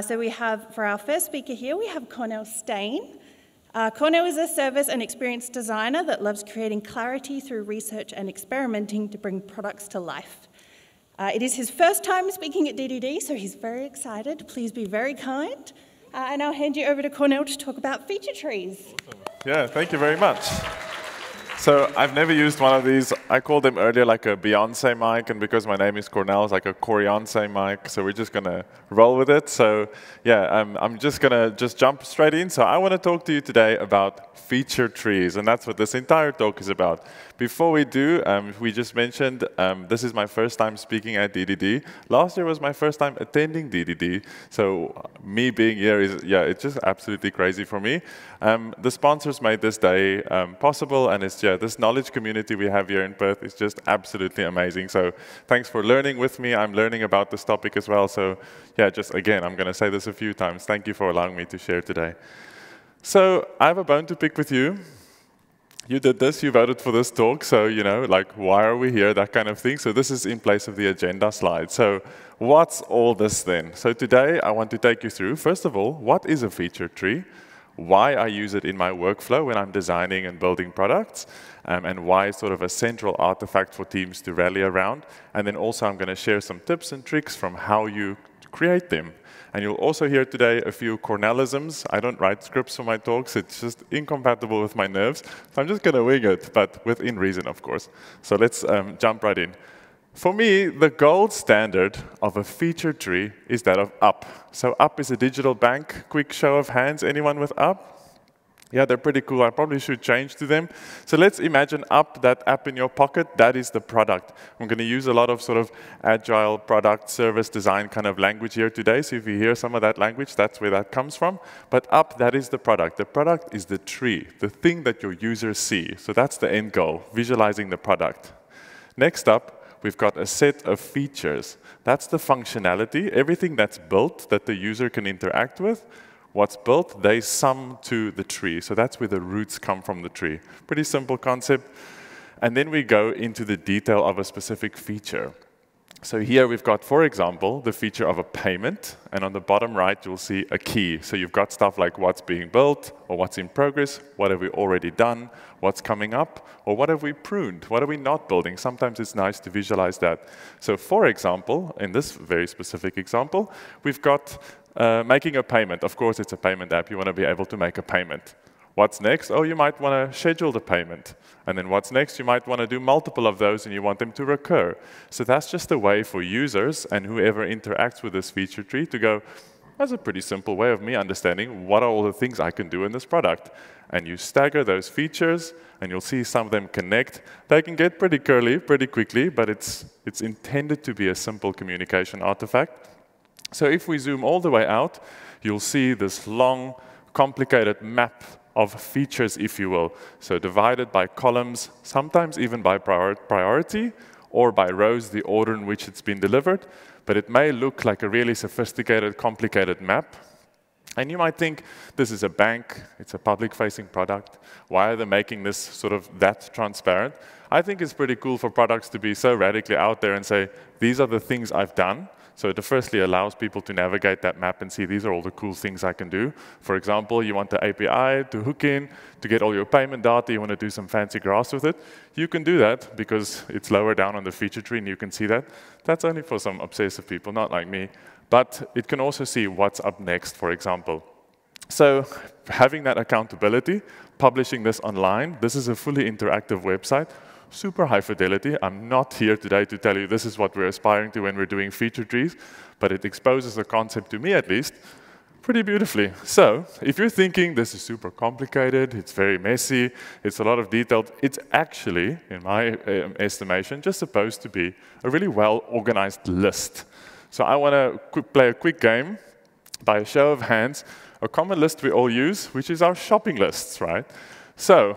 So we have, for our first speaker here, we have Cornel Steyn. Cornel is a service and experience designer that loves creating clarity through research and experimenting to bring products to life. It is his first time speaking at DDD, so he's very excited. Please be very kind. And I'll hand you over to Cornel to talk about feature trees. Awesome. Yeah, thank you very much. So I've never used one of these. I called them earlier like a Beyonce mic, and because my name is Cornel, it's like a Coriance mic, so we're just going to roll with it. So yeah, I'm just going to jump straight in. So I want to talk to you today about feature trees, and that's what this entire talk is about. Before we do, we just mentioned this is my first time speaking at DDD. Last year was my first time attending DDD, so me being here is, yeah, it's just absolutely crazy for me. The sponsors made this day possible, and it's, yeah, this knowledge community we have here in Perth is just absolutely amazing. So thanks for learning with me. I'm learning about this topic as well. So yeah, just again, I'm going to say this a few times. Thank you for allowing me to share today. So I have a bone to pick with you. You did this, you voted for this talk, so, you know, like, why are we here, that kind of thing. So this is in place of the agenda slide. So what's all this then? So today I want to take you through, first of all, what is a feature tree? Why I use it in my workflow when I'm designing and building products, and why it's sort of a central artifact for teams to rally around. And then also I'm going to share some tips and tricks from how you create them. And you'll also hear today a few Cornelisms. I don't write scripts for my talks. It's just incompatible with my nerves. So I'm just going to wing it, but within reason, of course. So let's jump right in. For me, the gold standard of a feature tree is that of Up. So Up is a digital bank. Quick show of hands. Anyone with Up? Yeah, they're pretty cool. I probably should change to them. So let's imagine Up, that app in your pocket, that is the product. I'm going to use a lot of sort of agile product service design kind of language here today. So if you hear some of that language, that's where that comes from. But Up, that is the product. The product is the tree, the thing that your users see. So that's the end goal, visualizing the product. Next up, we've got a set of features. That's the functionality, everything that's built that the user can interact with. What's built, they sum to the tree. So that's where the roots come from the tree. Pretty simple concept. And then we go into the detail of a specific feature. So here we've got, for example, the feature of a payment. And on the bottom right, you'll see a key. So you've got stuff like what's being built, or what's in progress, what have we already done, what's coming up, or what have we pruned, what are we not building. Sometimes it's nice to visualize that. So for example, in this very specific example, we've got making a payment. Of course, it's a payment app. You want to be able to make a payment. What's next? Oh, you might want to schedule the payment. And then what's next? You might want to do multiple of those, and you want them to recur. So that's just a way for users and whoever interacts with this feature tree to go, that's a pretty simple way of me understanding what are all the things I can do in this product. And you stagger those features, and you'll see some of them connect. They can get pretty curly pretty quickly, but it's intended to be a simple communication artifact. So if we zoom all the way out, you'll see this long, complicated map of features, if you will. So divided by columns, sometimes even by priority, or by rows, the order in which it's been delivered. But it may look like a really sophisticated, complicated map. And you might think, this is a bank, it's a public-facing product. Why are they making this sort of that transparent? I think it's pretty cool for products to be so radically out there and say, these are the things I've done. So it firstly allows people to navigate that map and see these are all the cool things I can do. For example, you want the API to hook in, to get all your payment data, you want to do some fancy graphs with it. You can do that because it's lower down on the feature tree and you can see that. That's only for some obsessive people, not like me. But it can also see what's up next, for example. So having that accountability, publishing this online, this is a fully interactive website. Super high fidelity. I'm not here today to tell you this is what we're aspiring to when we're doing feature trees, but it exposes the concept, to me at least, pretty beautifully. So if you're thinking this is super complicated, it's very messy, it's a lot of detail, it's actually, in my estimation, just supposed to be a really well-organized list. So I want to play a quick game. By a show of hands, a common list we all use, which is our shopping lists, right? So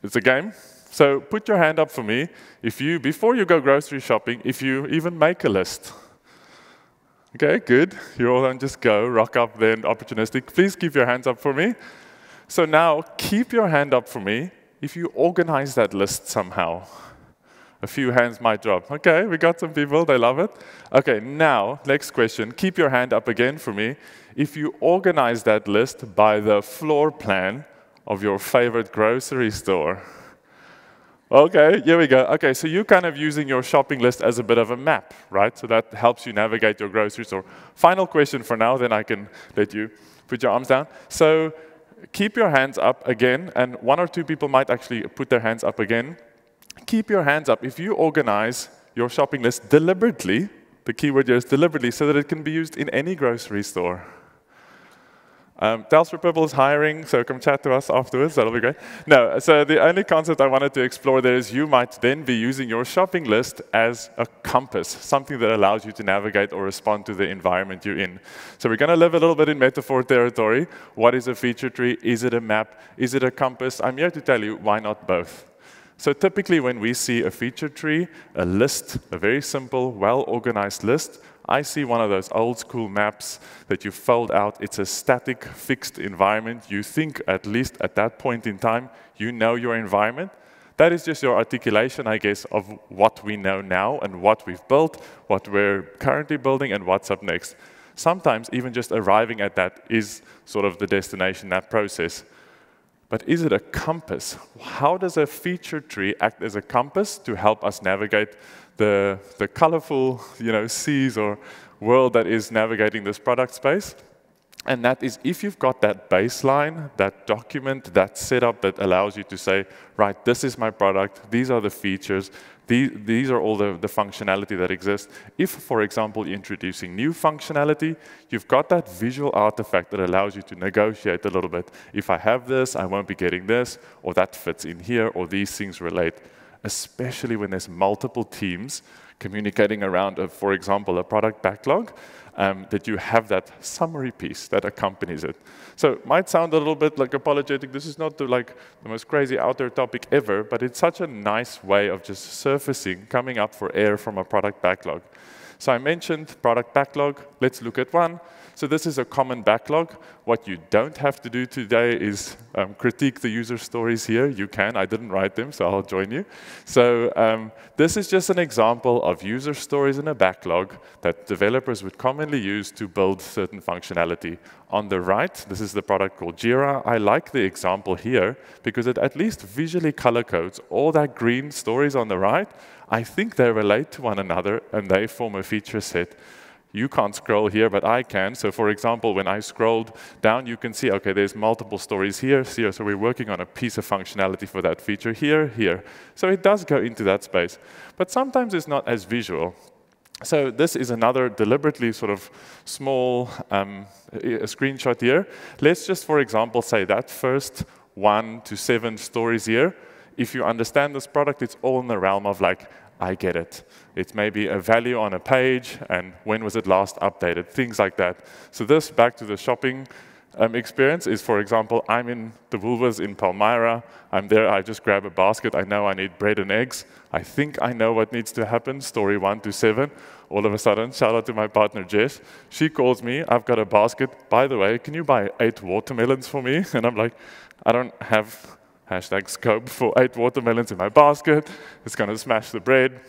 it's a game. So put your hand up for me if you, before you go grocery shopping, if you even make a list. Okay, good. You all don't just go, rock up then, opportunistic. Please keep your hands up for me. So now, keep your hand up for me if you organize that list somehow. A few hands might drop. Okay, we got some people, they love it. Okay, now, next question. Keep your hand up again for me. If you organize that list by the floor plan of your favorite grocery store. Okay, here we go. Okay, so you're kind of using your shopping list as a bit of a map, right? So that helps you navigate your grocery store. Final question for now, then I can let you put your arms down. So keep your hands up again, and one or two people might actually put their hands up again. Keep your hands up if you organize your shopping list deliberately. The keyword here is deliberately, so that it can be used in any grocery store. Telstra Purple is hiring, so come chat to us afterwards, that'll be great. No, so the only concept I wanted to explore there is you might then be using your shopping list as a compass, something that allows you to navigate or respond to the environment you're in. So we're going to live a little bit in metaphor territory. What is a feature tree? Is it a map? Is it a compass? I'm here to tell you, why not both? So typically when we see a feature tree, a list, a very simple, well-organized list, I see one of those old school maps that you fold out. It's a static, fixed environment. You think, at least at that point in time, you know your environment. That is just your articulation, I guess, of what we know now and what we've built, what we're currently building, and what's up next. Sometimes even just arriving at that is sort of the destination, that process. But is it a compass? How does a feature tree act as a compass to help us navigate the colorful, seas or world that is navigating this product space? And that is if you've got that baseline, that document, that setup that allows you to say, right, this is my product, these are the features, these are all the functionality that exists. If, for example, you're introducing new functionality, you've got that visual artifact that allows you to negotiate a little bit. If I have this, I won't be getting this, or that fits in here, or these things relate. Especially when there's multiple teams communicating around, for example, a product backlog, that you have that summary piece that accompanies it. So it might sound a little bit like apologetic. This is not the most crazy out there topic ever, but it's such a nice way of just surfacing, coming up for air from a product backlog. So I mentioned product backlog. Let's look at one. So this is a common backlog. What you don't have to do today is critique the user stories here. You can. I didn't write them, so I'll join you. So this is just an example of user stories in a backlog that developers would commonly use to build certain functionality. On the right, this is the product called Jira. I like the example here because it at least visually color codes all that green stories on the right. I think they relate to one another, and they form a feature set. You can't scroll here, but I can. So for example, when I scrolled down, you can see, okay, there's multiple stories here. So we're working on a piece of functionality for that feature here, here. So it does go into that space. But sometimes it's not as visual. So this is another deliberately sort of small a screenshot here. Let's just, for example, say that first 1 to 7 stories here. If you understand this product, it's all in the realm of I get it. It's maybe a value on a page, and when was it last updated, things like that. So this, back to the shopping experience, is, for example, I'm in the Woolworths in Palmyra. I'm there, I just grab a basket. I know I need bread and eggs. I think I know what needs to happen, story 1 to 7. All of a sudden, shout out to my partner, Jess. She calls me, I've got a basket. By the way, can you buy 8 watermelons for me? And I'm like, I don't have #scope for 8 watermelons in my basket. It's going to smash the bread.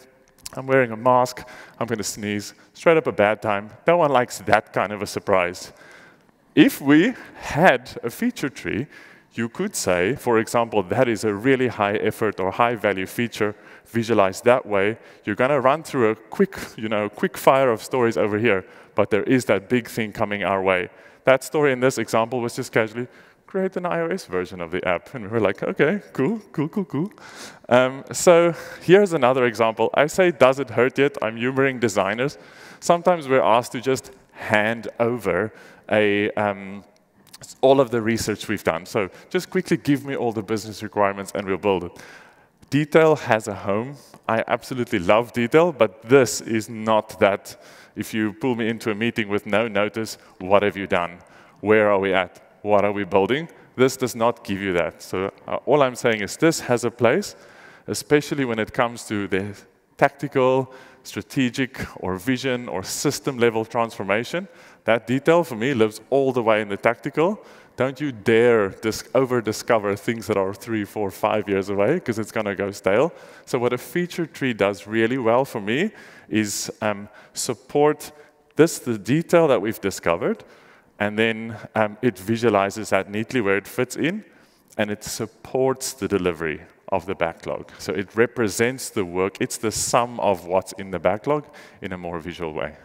I'm wearing a mask. I'm going to sneeze. Straight up a bad time. No one likes that kind of a surprise. If we had a feature tree, you could say, for example, that is a really high effort or high value feature. Visualize that way. You're going to run through a quick fire of stories over here, but there is that big thing coming our way. That story in this example was just casually, create an iOS version of the app. And we were like, okay, cool. So here's another example. I say, does it hurt yet? I'm humoring designers. Sometimes we're asked to just hand over all of the research we've done. So just quickly give me all the business requirements and we'll build it. Detail has a home. I absolutely love detail, but this is not that. If you pull me into a meeting with no notice, what have you done? Where are we at? What are we building? This does not give you that. So all I'm saying is this has a place, especially when it comes to the tactical, strategic, or vision, or system-level transformation. that detail for me lives all the way in the tactical. Don't you dare over-discover things that are 3, 4, 5 years away, because it's going to go stale. So what a feature tree does really well for me is support the detail that we've discovered, and then it visualizes that neatly where it fits in, and it supports the delivery of the backlog. So it represents the work. It's the sum of what's in the backlog in a more visual way.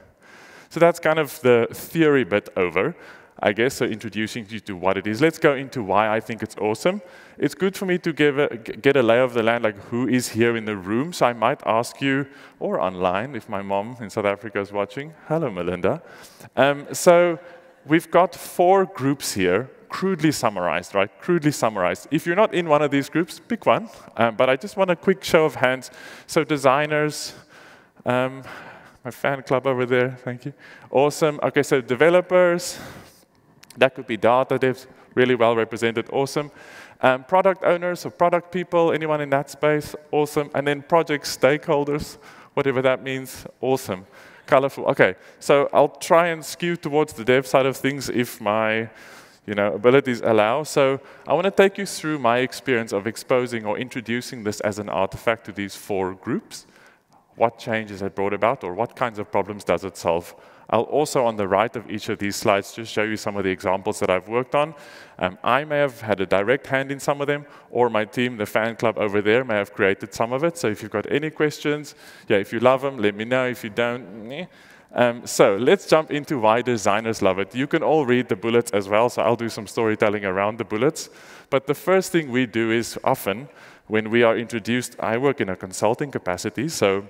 So that's kind of the theory bit over, I guess, so introducing you to what it is. Let's go into why I think it's awesome. It's good for me to get a lay of the land, like who is here in the room. So I might ask you, or online, if my mom in South Africa is watching. Hello, Melinda. So we've got 4 groups here, crudely summarized, right? Crudely summarized. If you're not in one of these groups, pick one. But I just want a quick show of hands. So designers, my fan club over there, thank you. Awesome. Okay, so developers, that could be data devs, really well represented, awesome. Product owners or product people, anyone in that space, awesome. And then project stakeholders, whatever that means, awesome. Colorful, okay. So I'll try and skew towards the dev side of things if my abilities allow. So I want to take you through my experience of exposing or introducing this as an artifact to these 4 groups. What changes it brought about, or what kinds of problems does it solve? I'll also, on the right of each of these slides, just show you some of the examples that I've worked on. I may have had a direct hand in some of them, or my team, the fan club over there, may have created some of it. So if you've got any questions, yeah, if you love them, let me know. If you don't, so let's jump into why designers love it. You can all read the bullets as well, so I'll do some storytelling around the bullets. But the first thing we do is often, when we are introduced, I work in a consulting capacity, so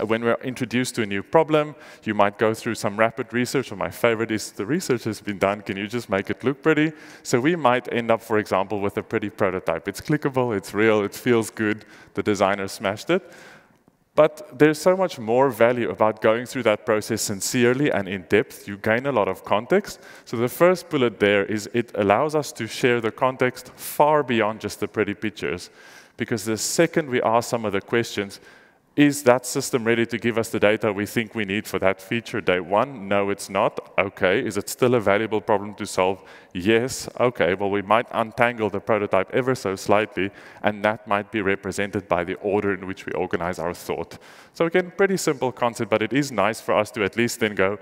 when we're introduced to a new problem, you might go through some rapid research, or my favorite is the research has been done, can you just make it look pretty? So we might end up, for example, with a pretty prototype. It's clickable, it's real, it feels good, the designer smashed it. But there's so much more value about going through that process sincerely and in depth. You gain a lot of context. So the first bullet there is it allows us to share the context far beyond just the pretty pictures. Because the second we ask some of the questions, is that system ready to give us the data we think we need for that feature day 1? No, it's not. Okay. Is it still a valuable problem to solve? Yes. Okay. Well, we might untangle the prototype ever so slightly, and that might be represented by the order in which we organize our thought. So again, pretty simple concept, but it is nice for us to at least then go,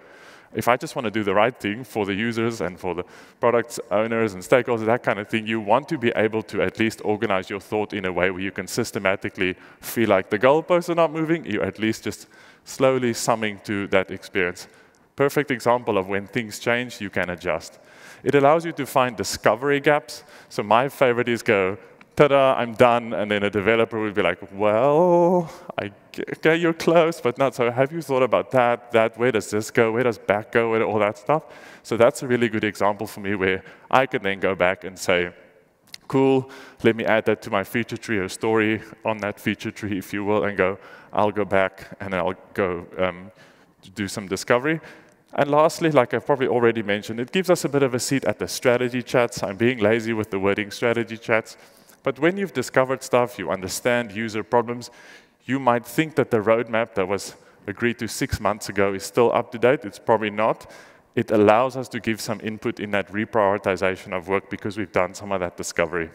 if I just want to do the right thing for the users and for the product owners and stakeholders, that kind of thing, you want to be able to at least organize your thought in a way where you can systematically feel like the goalposts are not moving, you're at least just slowly summing to that experience. Perfect example of when things change, you can adjust. It allows you to find discovery gaps. So my favorite is go, ta-da, I'm done, and then a developer would be like, well, okay, you're close, but not. So have you thought about that, where does this go, where does back go, and all that stuff? So that's a really good example for me where I can then go back and say, cool, let me add that to my feature tree, or story on that feature tree, if you will, and go, I'll go back and I'll go do some discovery. And lastly, like I've probably already mentioned, it gives us a bit of a seat at the strategy chats. I'm being lazy with the wording strategy chats. But when you've discovered stuff, you understand user problems, you might think that the roadmap that was agreed to 6 months ago is still up to date. It's probably not. It allows us to give some input in that reprioritization of work because we've done some of that discovery.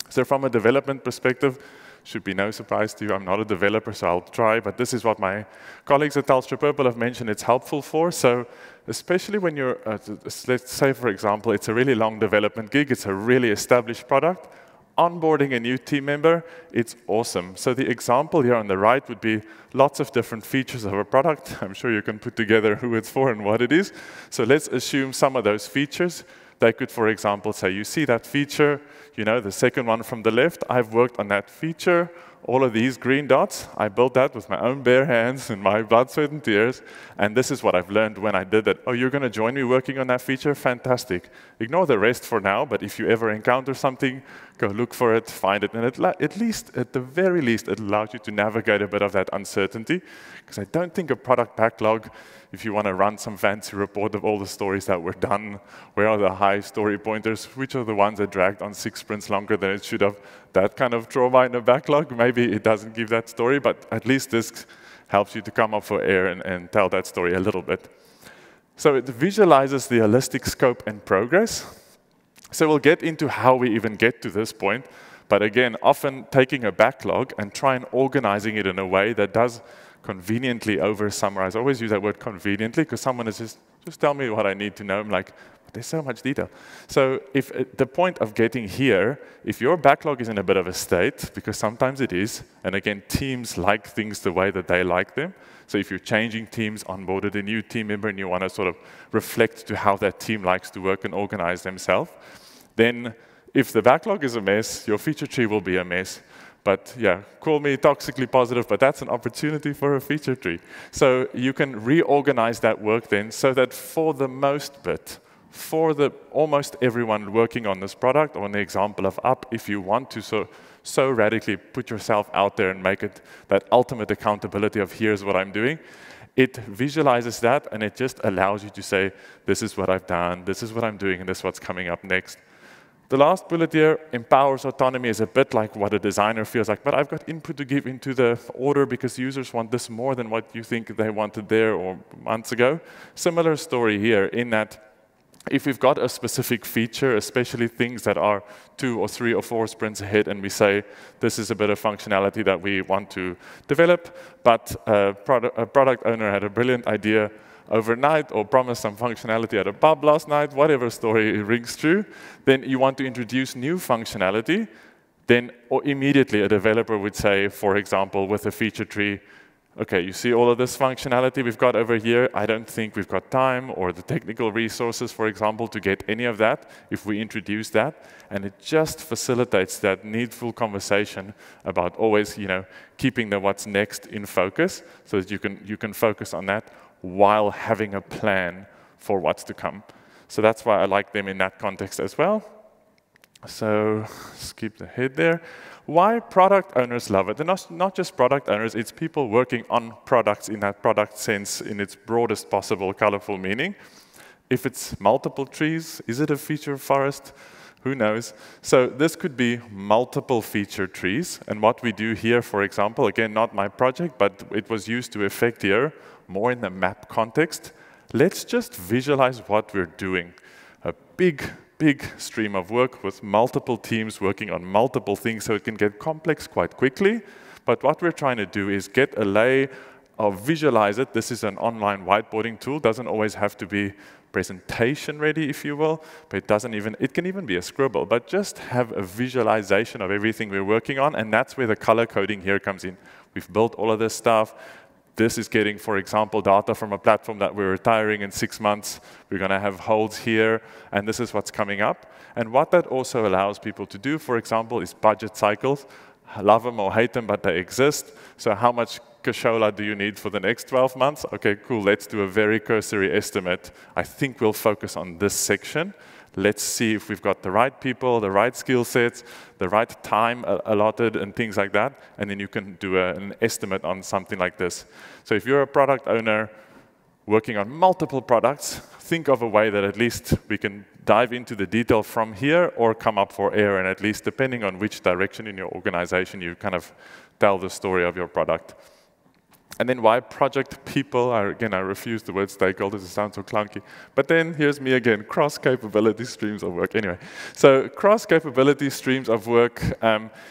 So from a development perspective, should be no surprise to you, I'm not a developer, so I'll try, but this is what my colleagues at Telstra Purple have mentioned it's helpful for. So especially when you're, let's say, for example, it's a really long development gig, it's a really established product, onboarding a new team member, it's awesome. So the example here on the right would be lots of different features of a product. I'm sure you can put together who it's for and what it is. So let's assume some of those features. They could, for example, say, you see that feature, you know, the second one from the left, I've worked on that feature. All of these green dots, I built that with my own bare hands and my blood, sweat, and tears. And this is what I've learned when I did that. Oh, you're going to join me working on that feature? Fantastic. Ignore the rest for now, but if you ever encounter something, go look for it, find it. And at the very least, it allows you to navigate a bit of that uncertainty. Because I don't think a product backlog, if you want to run some fancy report of all the stories that were done, where are the high story pointers, which are the ones that dragged on 6 sprints longer than it should have, that kind of trauma in a backlog, maybe it doesn't give that story, but at least this helps you to come up for air and tell that story a little bit. So it visualizes the holistic scope and progress. So we'll get into how we even get to this point. But again, often taking a backlog and try and organizing it in a way that does conveniently over-summarize. I always use that word conveniently because someone is just tell me what I need to know. I'm like, but there's so much detail. So if the point of getting here, if your backlog is in a bit of a state, because sometimes it is, and again, teams like things the way that they like them. So if you're changing teams, onboarded a new team member, and you want to sort of reflect to how that team likes to work and organize themselves, then if the backlog is a mess, your feature tree will be a mess. But yeah, call me toxically positive, but that's an opportunity for a feature tree. So you can reorganize that work then so that for the most bit, for almost everyone working on this product, or in the example of Up, if you want to so radically put yourself out there and make it that ultimate accountability of here's what I'm doing, it visualizes that and it just allows you to say, this is what I've done, this is what I'm doing, and this is what's coming up next. The last bullet here, empowers autonomy, is a bit like what a designer feels like, but I've got input to give into the order because users want this more than what you think they wanted there or months ago. Similar story here in that if we've got a specific feature, especially things that are 2 or 3 or 4 sprints ahead, and we say, this is a bit of functionality that we want to develop, but a product owner had a brilliant idea overnight or promised some functionality at a pub last night, whatever story rings true, then you want to introduce new functionality, then or immediately a developer would say, for example, with a feature tree, okay, you see all of this functionality we've got over here. I don't think we've got time or the technical resources, for example, to get any of that if we introduce that. And it just facilitates that needful conversation about always, keeping the what's next in focus so that you can focus on that while having a plan for what's to come. So that's why I like them in that context as well. So skip ahead there. Why product owners love it? And not just product owners, it's people working on products in that product sense in its broadest possible colorful meaning. If it's multiple trees, is it a feature forest? Who knows? So this could be multiple feature trees. And what we do here, for example, again, not my project, but it was used to effect here, more in the map context. Let's just visualize what we're doing. A big stream of work with multiple teams working on multiple things, so it can get complex quite quickly. But what we're trying to do is get a lay of visualize it. This is an online whiteboarding tool. Doesn't always have to be presentation ready, if you will, but it can even be a scribble, but just have a visualization of everything we're working on, and that's where the color coding here comes in. We've built all of this stuff. This is getting, for example, data from a platform that we're retiring in 6 months. We're going to have holds here, and this is what's coming up. And what that also allows people to do, for example, is budget cycles. Love them or hate them, but they exist. So how much cashola do you need for the next 12 months? Okay, cool, let's do a very cursory estimate. I think we'll focus on this section. Let's see if we've got the right people, the right skill sets, the right time allotted, and things like that. And then you can do an estimate on something like this. So if you're a product owner working on multiple products, think of a way that at least we can dive into the detail from here or come up for air, and at least depending on which direction in your organization you kind of tell the story of your product. And then why project people? Again, I refuse the word stakeholders, it sounds so clunky. But then here's me again, cross-capability streams of work. Anyway, so cross-capability streams of work.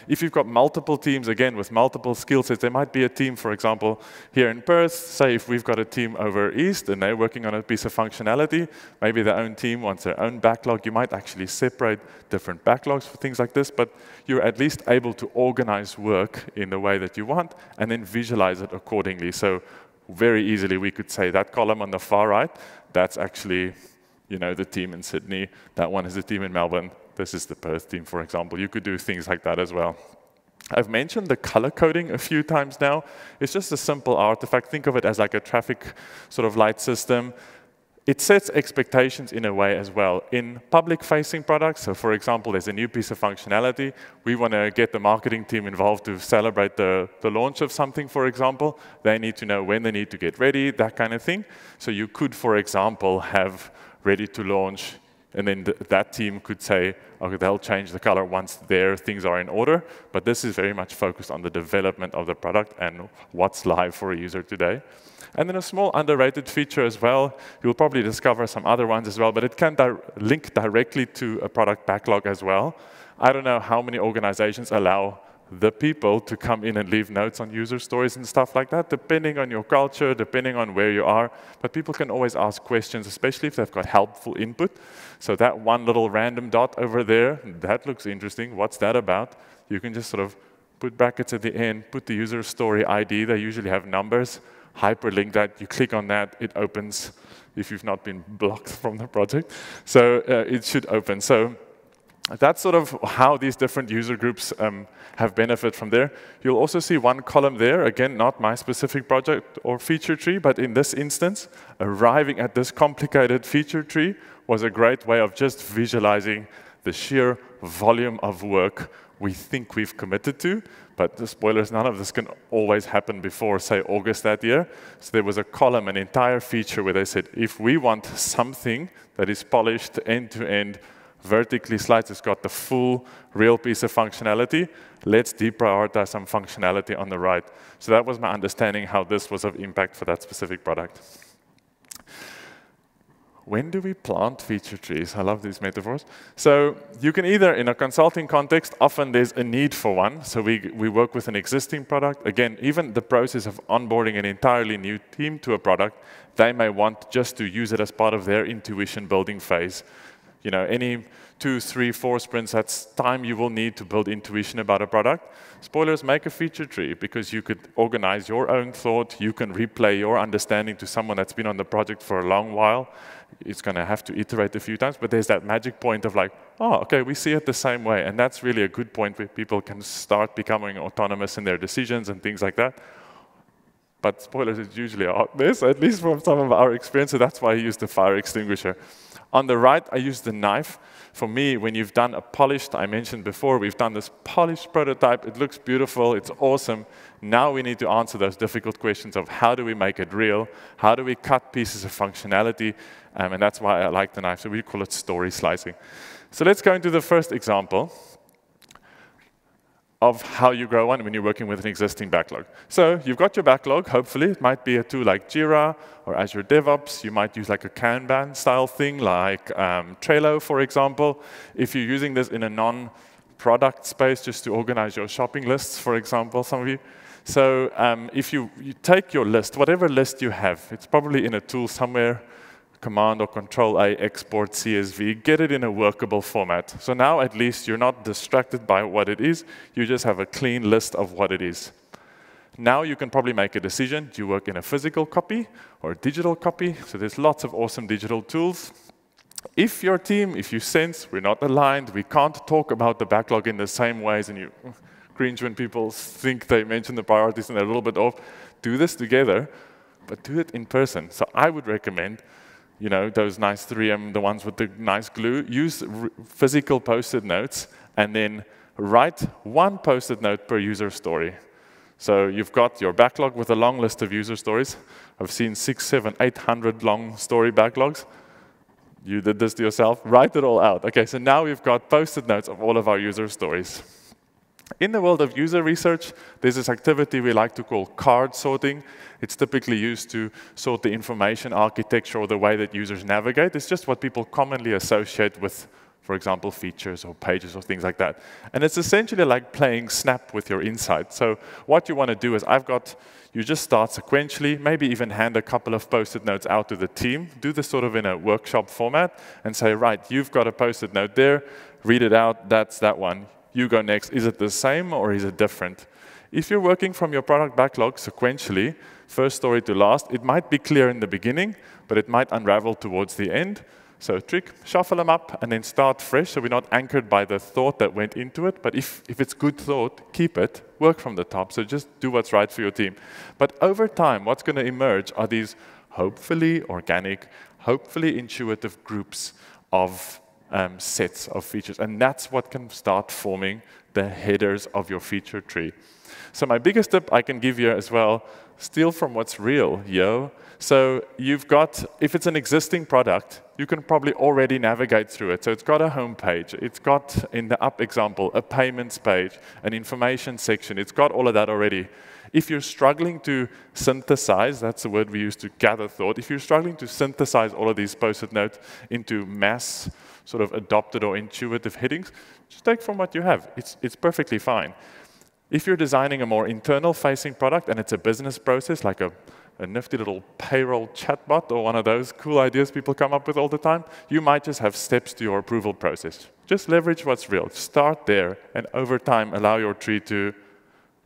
If you've got multiple teams, again, with multiple skill sets, there might be a team, for example, here in Perth. Say if we've got a team over East and they're working on a piece of functionality, maybe their own team wants their own backlog. You might actually separate different backlogs for things like this, but you're at least able to organize work in the way that you want and then visualize it accordingly. So very easily we could say that column on the far right, that's actually the team in Sydney. That one is the team in Melbourne. This is the Perth team, for example. You could do things like that as well. I've mentioned the color coding a few times now. It's just a simple artifact. Think of it as like a traffic sort of light system. It sets expectations in a way as well. In public-facing products, so for example, there's a new piece of functionality. We want to get the marketing team involved to celebrate the launch of something, for example. They need to know when they need to get ready, that kind of thing. So you could, for example, have ready to launch, and then that team could say, okay, they'll change the color once their things are in order. But this is very much focused on the development of the product and what's live for a user today. And then a small underrated feature as well, you'll probably discover some other ones as well, but it can link directly to a product backlog as well. I don't know how many organizations allow the people to come in and leave notes on user stories and stuff like that, depending on your culture, depending on where you are. But people can always ask questions, especially if they've got helpful input. So that one little random dot over there, that looks interesting. What's that about? You can just sort of put brackets at the end, put the user story ID. They usually have numbers. Hyperlink that. You click on that, it opens if you've not been blocked from the project. So it should open. So that's sort of how these different user groups have benefit from there. You'll also see one column there, again, not my specific project or feature tree, but in this instance, arriving at this complicated feature tree was a great way of just visualizing the sheer volume of work we think we've committed to. But the spoilers, none of this can always happen before, say, August that year. So there was a column, an entire feature where they said, if we want something that is polished end-to-end, vertically sliced, it's got the full real piece of functionality, let's deprioritize some functionality on the right. So that was my understanding how this was of impact for that specific product. When do we plant feature trees? I love these metaphors. So you can either, in a consulting context, often there's a need for one. So we work with an existing product. Again, even the process of onboarding an entirely new team to a product, they may want just to use it as part of their intuition building phase. You know, any 2, 3, 4 sprints, that's time you will need to build intuition about a product. Spoilers, make a feature tree, because you could organize your own thought. You can replay your understanding to someone that's been on the project for a long while. It's going to have to iterate a few times, but there's that magic point of like, oh, okay, we see it the same way. And that's really a good point where people can start becoming autonomous in their decisions and things like that. But spoilers, it's usually a hot mess, at least from some of our experience, so that's why I use the fire extinguisher. On the right, I use the knife. For me, when you've done a polished, I mentioned before, we've done this polished prototype. It looks beautiful. It's awesome. Now we need to answer those difficult questions of how do we make it real? How do we cut pieces of functionality? And that's why I like the knife. So we call it story slicing. So let's go into the first example of how you grow one when you're working with an existing backlog. So you've got your backlog, hopefully. It might be a tool like Jira or Azure DevOps. You might use like a Kanban style thing like Trello, for example. If you're using this in a non-product space just to organize your shopping lists, for example, some of you. So if you take your list, whatever list you have, it's probably in a tool somewhere, Command or Control-A, export CSV, get it in a workable format. So now at least you're not distracted by what it is, you just have a clean list of what it is. Now you can probably make a decision. Do you work in a physical copy or a digital copy? So there's lots of awesome digital tools. If your team, if you sense we're not aligned, we can't talk about the backlog in the same ways, and you cringe when people think they mention the priorities and they're a little bit off, do this together, but do it in person. So I would recommend, you know, those nice 3M, the ones with the nice glue, use physical post-it notes and then write one post-it note per user story. So you've got your backlog with a long list of user stories. I've seen 600, 700, 800 long story backlogs. You did this to yourself. Write it all out. Okay, so now we've got post-it notes of all of our user stories. In the world of user research, there's this activity we like to call card sorting. It's typically used to sort the information architecture or the way that users navigate. It's just what people commonly associate with, for example, features or pages or things like that. And it's essentially like playing Snap with your insight. So what you want to do is you just start sequentially, maybe even hand a couple of post-it notes out to the team. Do this sort of in a workshop format and say, right, you've got a post-it note there, read it out, that's that one. You go next. Is it the same or is it different? If you're working from your product backlog sequentially, first story to last, it might be clear in the beginning, but it might unravel towards the end. So trick, shuffle them up and then start fresh so we're not anchored by the thought that went into it. But if it's good thought, keep it, work from the top. So just do what's right for your team. But over time, what's going to emerge are these hopefully organic, hopefully intuitive groups of sets of features. And that's what can start forming the headers of your feature tree. So my biggest tip I can give you as well, steal from what's real, yo. So you've got, if it's an existing product, you can probably already navigate through it. So it's got a home page. It's got, in the up example, a payments page, an information section. It's got all of that already. If you're struggling to synthesize, that's the word we use to gather thought, if you're struggling to synthesize all of these Post-it notes into mass sort of adopted or intuitive headings, just take from what you have. It's perfectly fine. If you're designing a more internal-facing product and it's a business process, like a nifty little payroll chatbot or one of those cool ideas people come up with all the time, you might just have steps to your approval process. Just leverage what's real. Start there, and over time, allow your tree to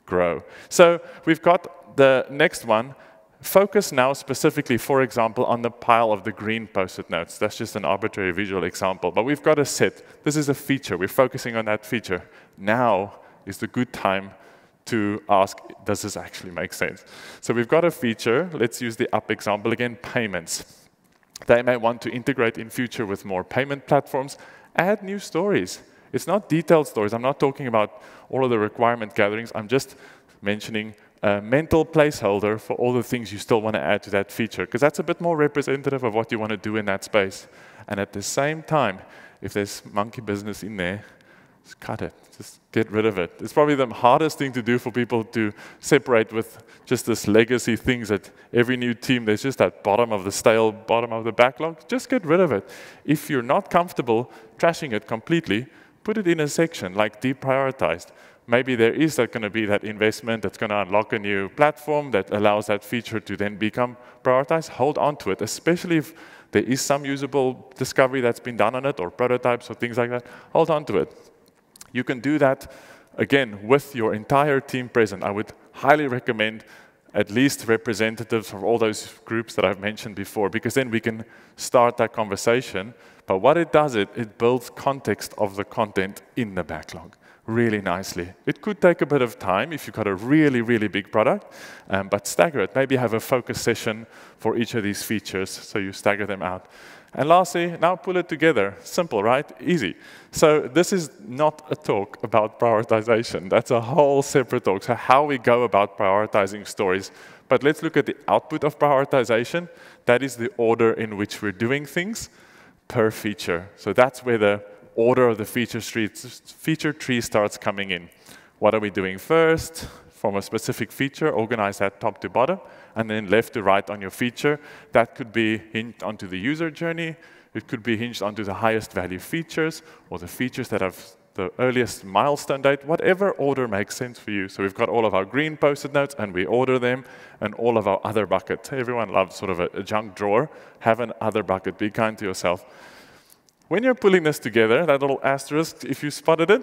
grow. So we've got the next one. Focus now specifically, for example, on the pile of the green Post-it notes. That's just an arbitrary visual example. But we've got a set. This is a feature. We're focusing on that feature. Now is the good time to ask, does this actually make sense? So we've got a feature. Let's use the up example again, payments. They may want to integrate in future with more payment platforms. Add new stories. It's not detailed stories. I'm not talking about all of the requirement gatherings. I'm just mentioning a mental placeholder for all the things you still want to add to that feature, because that's a bit more representative of what you want to do in that space. And at the same time, if there's monkey business in there, just cut it. Just get rid of it. It's probably the hardest thing to do for people to separate with just this legacy things that every new team, there's just that bottom of the stale, bottom of the backlog. Just get rid of it. If you're not comfortable trashing it completely, put it in a section like deprioritized. Maybe there is going to be that investment that's going to unlock a new platform that allows that feature to then become prioritized. Hold on to it, especially if there is some usable discovery that's been done on it or prototypes or things like that. Hold on to it. You can do that, again, with your entire team present. I would highly recommend at least representatives from all those groups that I've mentioned before, because then we can start that conversation. But what it does, it builds context of the content in the backlog really nicely. It could take a bit of time if you've got a really, really big product, but stagger it. Maybe have a focus session for each of these features, so you stagger them out. And lastly, now pull it together. Simple, right? Easy. So this is not a talk about prioritization. That's a whole separate talk. So how we go about prioritizing stories. But let's look at the output of prioritization. That is the order in which we're doing things per feature. So that's where the order of the feature tree starts coming in. What are we doing first? From a specific feature, organize that top to bottom, and then left to right on your feature. That could be hinged onto the user journey. It could be hinged onto the highest value features, or the features that have the earliest milestone date, whatever order makes sense for you. So we've got all of our green Post-it notes, and we order them, and all of our other buckets. Everyone loves sort of a junk drawer. Have an other bucket. Be kind to yourself. When you're pulling this together, that little asterisk, if you spotted it,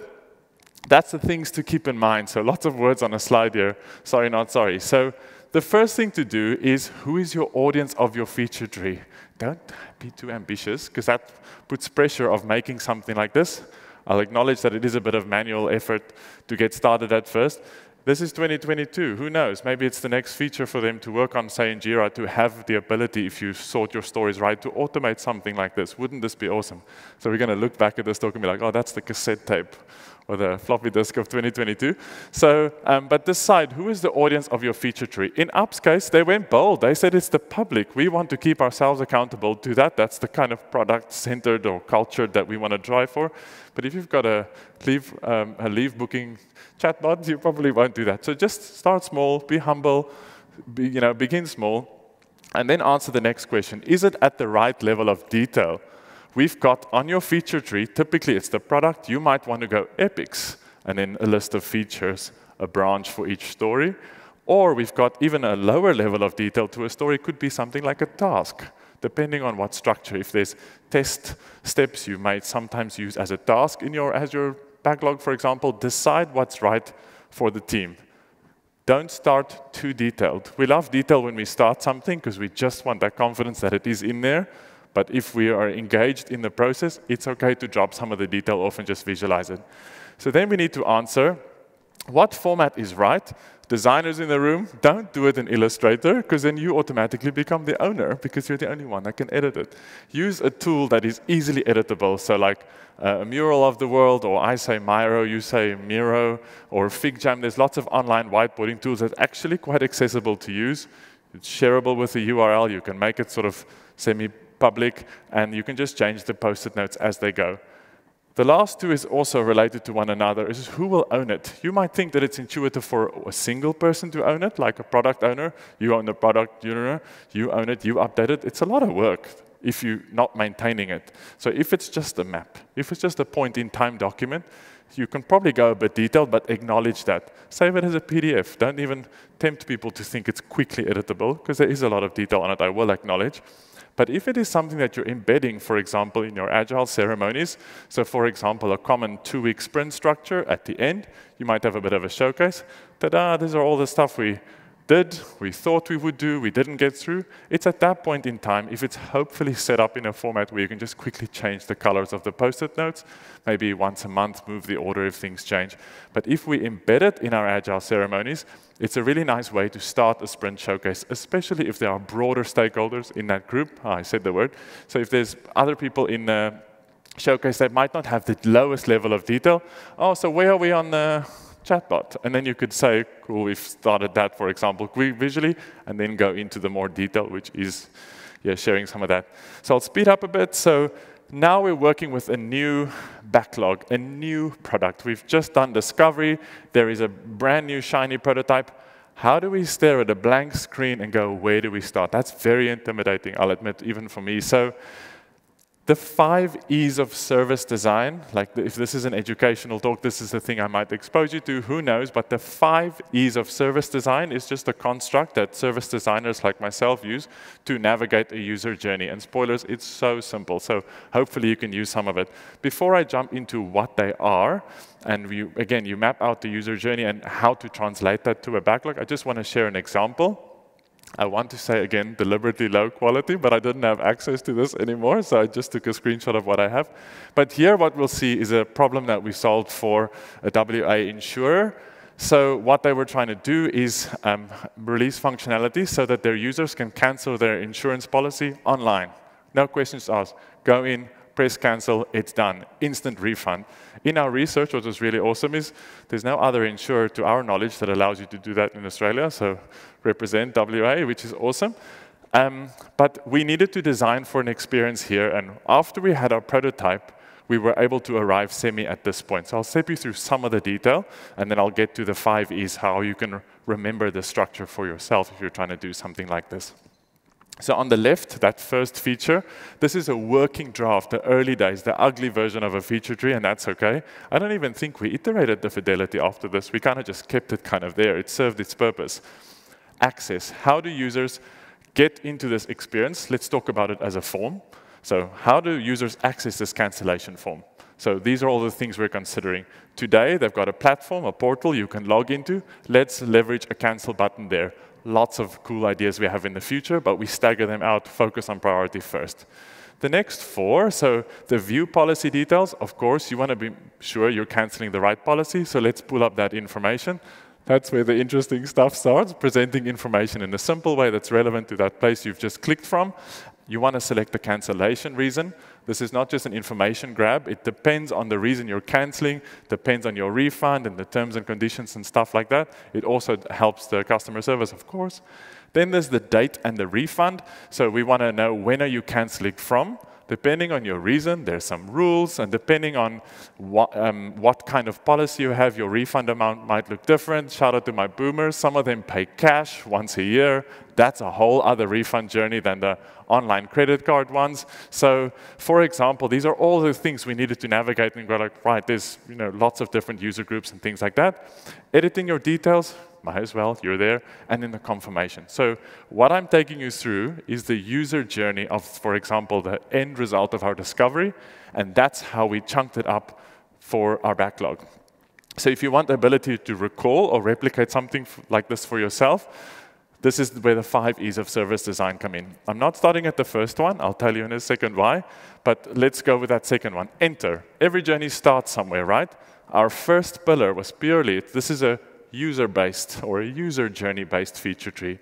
that's the things to keep in mind. So lots of words on a slide here. Sorry, not sorry. So the first thing to do is, who is your audience of your feature tree? Don't be too ambitious, because that puts pressure of making something like this. I'll acknowledge that it is a bit of manual effort to get started at first. This is 2022. Who knows? Maybe it's the next feature for them to work on, say, in Jira, to have the ability, if you sort your stories right, to automate something like this. Wouldn't this be awesome? So we're going to look back at this talk and be like, oh, that's the cassette tape or the floppy disk of 2022. So, but this side, who is the audience of your feature tree? In Up's case, they went bold. They said it's the public. We want to keep ourselves accountable to that. That's the kind of product-centered or culture that we want to drive for. But if you've got a leave booking chatbot, you probably won't do that. So just start small, be humble, begin small, and then answer the next question. Is it at the right level of detail? We've got on your feature tree, typically it's the product, you might want to go epics, and then a list of features, a branch for each story. Or we've got even a lower level of detail to a story. It could be something like a task, depending on what structure. If there's test steps you might sometimes use as a task in your backlog, for example, decide what's right for the team. Don't start too detailed. We love detail when we start something because we just want that confidence that it is in there. But if we are engaged in the process, it's okay to drop some of the detail off and just visualize it. So then we need to answer, what format is right? Designers in the room, don't do it in Illustrator, because then you automatically become the owner, because you're the only one that can edit it. Use a tool that is easily editable, so like a Mural of the World, or I say Miro, you say Miro, or FigJam. There's lots of online whiteboarding tools that are actually quite accessible to use. It's shareable with a URL. You can make it sort of semi-public, and you can just change the Post-it notes as they go. The last two is also related to one another, is who will own it. You might think that it's intuitive for a single person to own it, like a product owner. You own the product, you own it, you update it. It's a lot of work if you're not maintaining it. So if it's just a map, if it's just a point-in-time document, you can probably go a bit detailed, but acknowledge that. Save it as a PDF. Don't even tempt people to think it's quickly editable, because there is a lot of detail on it, I will acknowledge. But if it is something that you're embedding, for example, in your agile ceremonies, so for example, a common 2-week sprint structure at the end, you might have a bit of a showcase. Ta-da, these are all the stuff we did, we thought we would do, we didn't get through. It's at that point in time, if it's hopefully set up in a format where you can just quickly change the colors of the post-it notes, maybe once a month, move the order if things change. But if we embed it in our agile ceremonies, it's a really nice way to start a sprint showcase, especially if there are broader stakeholders in that group. I said the word. So if there's other people in the showcase that might not have the lowest level of detail, oh, so where are we on the chatbot? And then you could say, cool, we've started that, for example, visually, and then go into the more detail, which is sharing some of that. So I'll speed up a bit. So now we're working with a new backlog, a new product. We've just done discovery. There is a brand new shiny prototype. How do we stare at a blank screen and go, where do we start? That's very intimidating, I'll admit, even for me. So the 5 E's of service design, like if this is an educational talk, this is the thing I might expose you to, who knows, but the 5 E's of service design is just a construct that service designers like myself use to navigate a user journey. And spoilers, it's so simple, so hopefully you can use some of it. Before I jump into what they are, and you map out the user journey and how to translate that to a backlog, I just want to share an example. I want to say, again, deliberately low quality, but I didn't have access to this anymore, so I just took a screenshot of what I have. But here what we'll see is a problem that we solved for a WA insurer. So what they were trying to do is release functionality so that their users can cancel their insurance policy online. No questions asked. Go in, press cancel, it's done. Instant refund. In our research, what was really awesome is there's no other insurer, to our knowledge, that allows you to do that in Australia, so represent WA, which is awesome. But we needed to design for an experience here, and after we had our prototype, we were able to arrive semi at this point. So I'll step you through some of the detail, and then I'll get to the 5 E's, how you can remember the structure for yourself if you're trying to do something like this. So on the left, that first feature, this is a working draft, the early days, the ugly version of a feature tree, and that's okay. I don't even think we iterated the fidelity after this. We kind of just kept it kind of there. It served its purpose. Access. How do users get into this experience? Let's talk about it as a form. So how do users access this cancellation form? So these are all the things we're considering. Today, they've got a platform, a portal you can log into. Let's leverage a cancel button there. Lots of cool ideas we have in the future, but we stagger them out, focus on priority first. The next 4, so the view policy details, of course, you want to be sure you're canceling the right policy, so let's pull up that information. That's where the interesting stuff starts, presenting information in a simple way that's relevant to that place you've just clicked from. You want to select the cancellation reason. This is not just an information grab. It depends on the reason you're canceling, depends on your refund and the terms and conditions and stuff like that. It also helps the customer service, of course. Then there's the date and the refund. So we want to know, when are you canceling from? Depending on your reason, there's some rules, and depending on what kind of policy you have, your refund amount might look different. Shout out to my boomers. Some of them pay cash once a year. That's a whole other refund journey than the online credit card ones. So, for example, these are all the things we needed to navigate and go like, right, there's lots of different user groups and things like that. Editing your details, might as well, you're there, and then the confirmation. So what I'm taking you through is the user journey of, for example, the end result of our discovery, and that's how we chunked it up for our backlog. So if you want the ability to recall or replicate something like this for yourself, this is where the 5 E's of service design come in. I'm not starting at the first one, I'll tell you in a second why, but let's go with that second one. Enter. Every journey starts somewhere, right? Our first pillar was purely, this is a user-based or a user journey-based feature tree.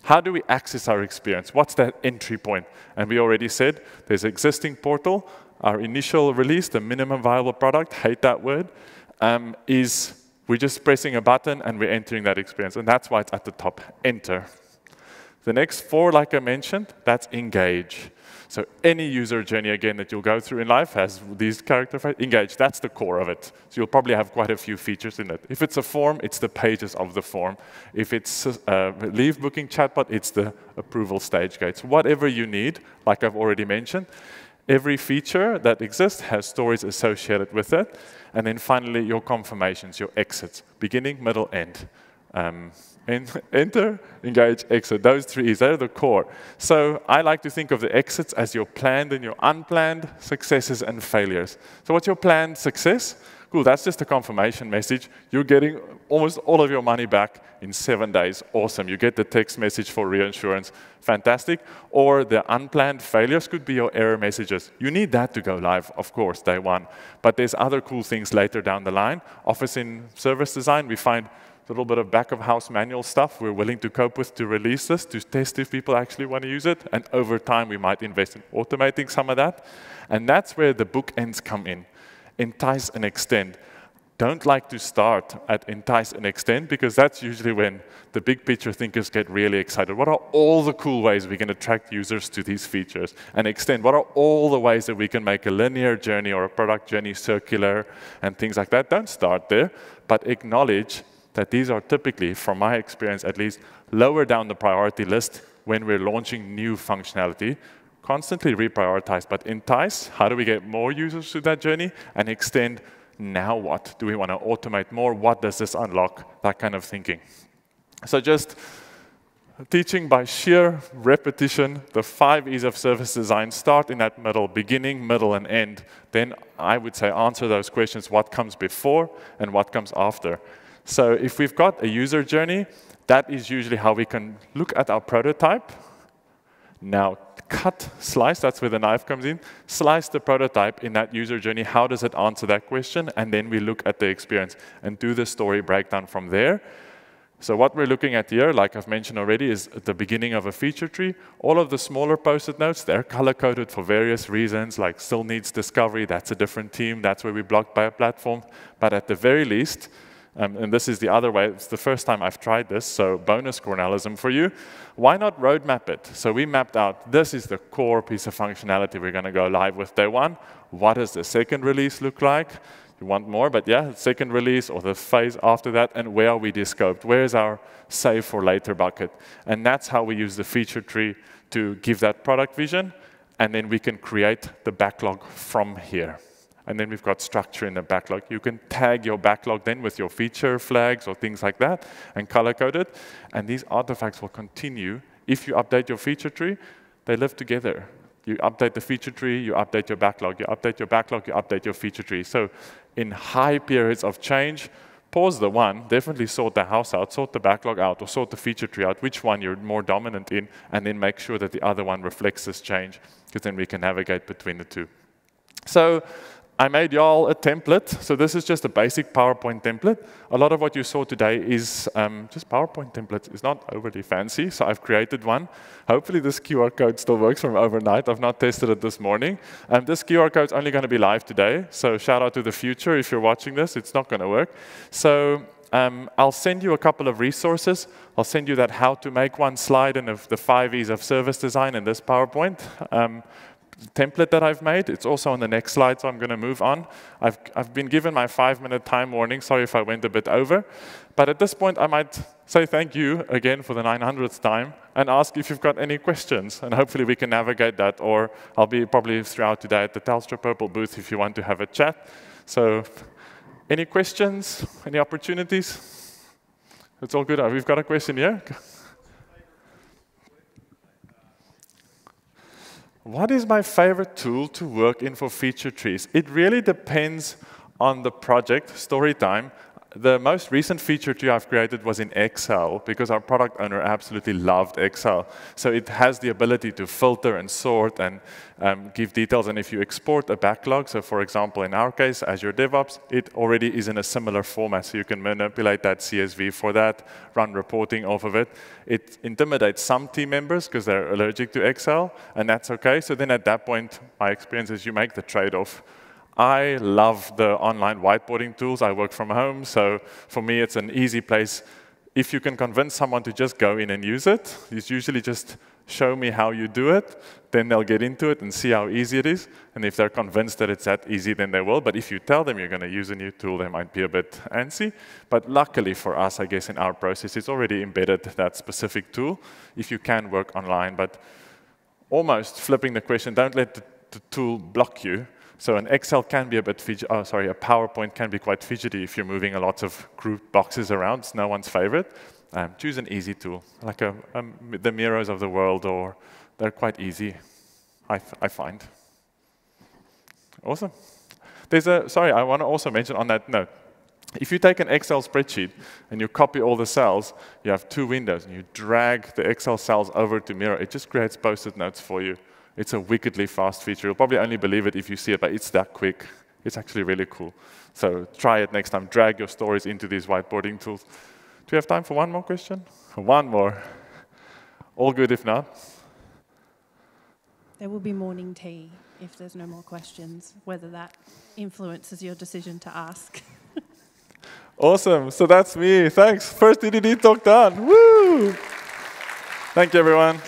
How do we access our experience? What's that entry point? And we already said there's an existing portal. Our initial release, the minimum viable product, hate that word, is we're just pressing a button and we're entering that experience. And that's why it's at the top, enter. The next 4, like I mentioned, that's engage. So any user journey, again, that you'll go through in life has these character phrases. Engage, that's the core of it. So you'll probably have quite a few features in it. If it's a form, it's the pages of the form. If it's a leave booking chatbot, it's the approval stage gates. Whatever you need, like I've already mentioned, every feature that exists has stories associated with it. And then finally, your confirmations, your exits, beginning, middle, end. Enter, engage, exit. Those three E's, they're the core. So I like to think of the exits as your planned and your unplanned successes and failures. So what's your planned success? Cool, that's just a confirmation message. You're getting almost all of your money back in 7 days. Awesome. You get the text message for reinsurance. Fantastic. Or the unplanned failures could be your error messages. You need that to go live, of course, day one. But there's other cool things later down the line. Office in service design, we find a little bit of back-of-house manual stuff we're willing to cope with to release this, to test if people actually want to use it. And over time, we might invest in automating some of that. And that's where the bookends come in. Entice and extend. Don't like to start at entice and extend, because that's usually when the big picture thinkers get really excited. What are all the cool ways we can attract users to these features? And extend, what are all the ways that we can make a linear journey or a product journey circular and things like that? Don't start there, but acknowledge that these are typically, from my experience at least, lower down the priority list when we're launching new functionality. Constantly reprioritize, but entice, how do we get more users to that journey? And extend, now what? Do we want to automate more? What does this unlock? That kind of thinking. So just teaching by sheer repetition, the 5 E's of service design. Start in that middle, beginning, middle, and end. Then I would say answer those questions, what comes before and what comes after. So if we've got a user journey, that is usually how we can look at our prototype. Now, cut, slice, that's where the knife comes in. Slice the prototype in that user journey. How does it answer that question? And then we look at the experience and do the story breakdown from there. So what we're looking at here, like I've mentioned already, is at the beginning of a feature tree. All of the smaller post-it notes, they're color-coded for various reasons, like still needs discovery, that's a different team, that's where we blocked by a platform. But at the very least, and this is the other way, it's the first time I've tried this, so bonus Cornelism for you. Why not roadmap it? So we mapped out, this is the core piece of functionality we're going to go live with day one. What does the second release look like? You want more, but yeah, second release or the phase after that, and where are we descoped? Where is our save for later bucket? And that's how we use the feature tree to give that product vision, and then we can create the backlog from here. And then we've got structure in the backlog. You can tag your backlog then with your feature flags or things like that and color-code it. And these artifacts will continue. If you update your feature tree, they live together. You update the feature tree, you update your backlog. You update your backlog, you update your feature tree. So in high periods of change, pause the one, definitely sort the house out, sort the backlog out, or sort the feature tree out, which one you're more dominant in, and then make sure that the other one reflects this change, because then we can navigate between the two. So I made y'all a template. So this is just a basic PowerPoint template. A lot of what you saw today is just PowerPoint templates. It's not overly fancy, so I've created one. Hopefully this QR code still works from overnight. I've not tested it this morning. This QR code is only going to be live today, so shout out to the future if you're watching this. It's not going to work. So I'll send you a couple of resources. I'll send you that how to make one slide and the 5 E's of service design in this PowerPoint. Template that I've made. It's also on the next slide, so I'm going to move on. I've been given my 5-minute time warning. Sorry if I went a bit over. But at this point, I might say thank you again for the 900th time and ask if you've got any questions. And hopefully we can navigate that. Or I'll be probably throughout today at the Telstra Purple booth if you want to have a chat. So any questions? Any opportunities? It's all good. We've got a question here. What is my favorite tool to work in for feature trees? It really depends on the project, story time. The most recent feature tree I've created was in Excel because our product owner absolutely loved Excel. So it has the ability to filter and sort and give details. And if you export a backlog, so for example, in our case, Azure DevOps, it already is in a similar format. So you can manipulate that CSV for that, run reporting off of it. It intimidates some team members because they're allergic to Excel, and that's okay. So then at that point, my experience is you make the trade-off. I love the online whiteboarding tools. I work from home, so for me it's an easy place. If you can convince someone to just go in and use it, it's usually just show me how you do it, then they'll get into it and see how easy it is. And if they're convinced that it's that easy, then they will. But if you tell them you're going to use a new tool, they might be a bit antsy. But luckily for us, I guess in our process, it's already embedded that specific tool, if you can work online. But almost flipping the question, don't let the tool block you. So an Excel can be a bit fidgety, a PowerPoint can be quite fidgety if you're moving a lot of grouped boxes around. It's no one's favorite. Choose an easy tool, like the Miros of the world, or they're quite easy, I find. Awesome. Sorry, I want to also mention on that note, if you take an Excel spreadsheet and you copy all the cells, you have 2 windows, and you drag the Excel cells over to Miro, it just creates post-it notes for you. It's a wickedly fast feature. You'll probably only believe it if you see it, but it's that quick. It's actually really cool. So try it next time. Drag your stories into these whiteboarding tools. Do we have time for one more question? One more. All good if not? There will be morning tea if there's no more questions, whether that influences your decision to ask. Awesome. So that's me. Thanks. First DDD talk done. Woo! Thank you, everyone.